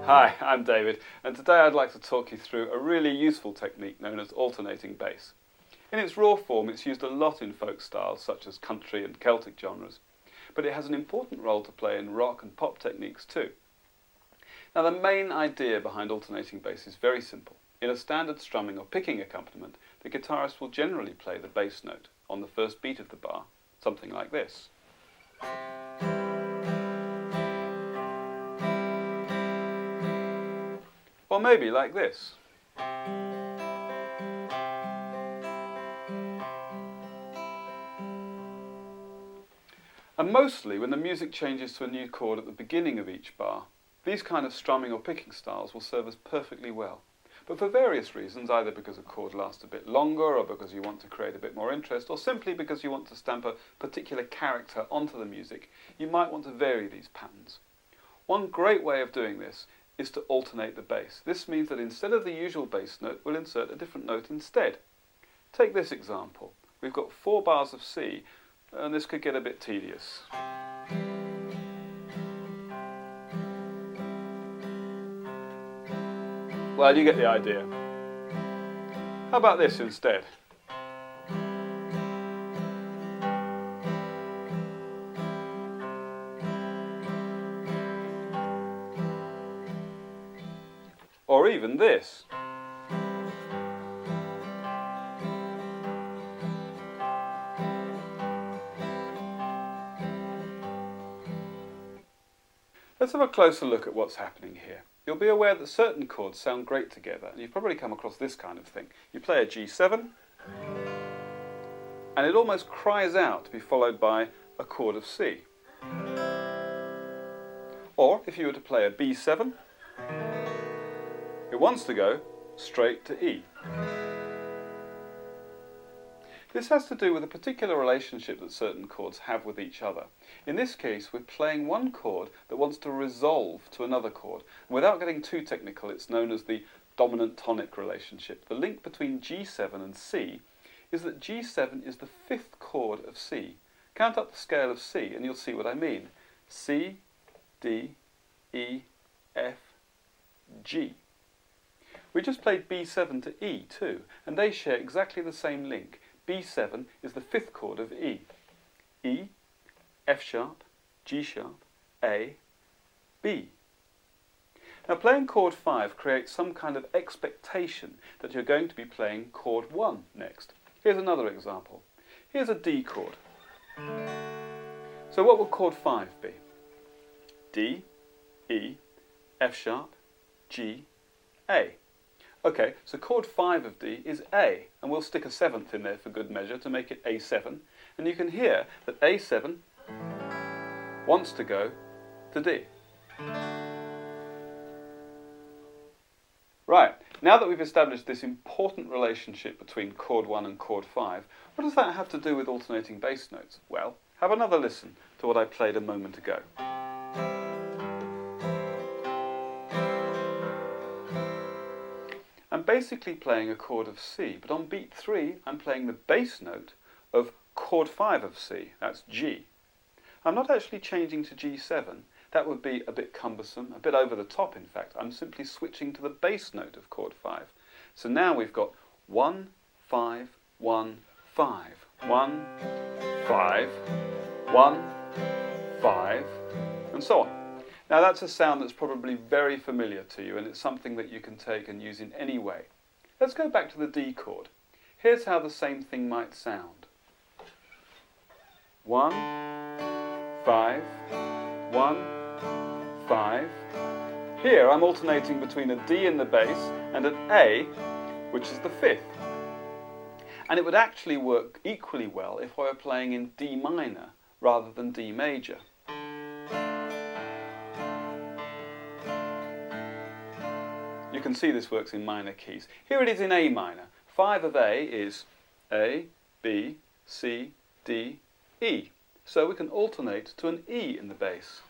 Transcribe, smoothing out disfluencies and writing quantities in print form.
Hi, I'm David, and today I'd like to talk you through a really useful technique known as alternating bass. In its raw form, it's used a lot in folk styles such as country and Celtic genres, but it has an important role to play in rock and pop techniques too. Now, the main idea behind alternating bass is very simple. In a standard strumming or picking accompaniment, the guitarist will generally play the bass note on the first beat of the bar, something like this. Or maybe like this. And mostly when the music changes to a new chord at the beginning of each bar, these kind of strumming or picking styles will serve us perfectly well. But for various reasons, either because a chord lasts a bit longer, or because you want to create a bit more interest, or simply because you want to stamp a particular character onto the music, you might want to vary these patterns. One great way of doing this is to alternate the bass. This means that instead of the usual bass note, we'll insert a different note instead. Take this example. We've got 4 bars of C, and this could get a bit tedious. Well, you get the idea. How about this instead? Or even this. Let's have a closer look at what's happening here. You'll be aware that certain chords sound great together, and you've probably come across this kind of thing. You play a G7, and it almost cries out to be followed by a chord of C. Or if you were to play a B7, it wants to go straight to E. This has to do with a particular relationship that certain chords have with each other. In this case, we're playing one chord that wants to resolve to another chord. And without getting too technical, it's known as the dominant tonic relationship. The link between G7 and C is that G7 is the 5th chord of C. Count up the scale of C and you'll see what I mean. C, D, E, F, G. We just played B7 to E too, and they share exactly the same link. B7 is the 5th chord of E. E, F sharp, G sharp, A, B. Now, playing chord 5 creates some kind of expectation that you're going to be playing chord 1 next. Here's another example. Here's a D chord. So what would chord 5 be? D, E, F sharp, G, A. Okay, so chord 5 of D is A, and we'll stick a 7th in there for good measure to make it A7. And you can hear that A7 wants to go to D. Right, now that we've established this important relationship between chord 1 and chord 5, what does that have to do with alternating bass notes? Well, have another listen to what I played a moment ago. I'm basically playing a chord of C, but on beat 3 I'm playing the bass note of chord 5 of C, that's G. I'm not actually changing to G7, that would be a bit cumbersome, a bit over the top in fact. I'm simply switching to the bass note of chord 5. So now we've got 1, 5, 1, 5, 1, 5, 1, 5, and so on. Now that's a sound that's probably very familiar to you, and it's something that you can take and use in any way. Let's go back to the D chord. Here's how the same thing might sound. 1, 5, 1, 5. Here I'm alternating between a D in the bass and an A, which is the 5th. And it would actually work equally well if I were playing in D minor rather than D major. You can see this works in minor keys. Here it is in A minor. 5 of A is A, B, C, D, E. So we can alternate to an E in the bass.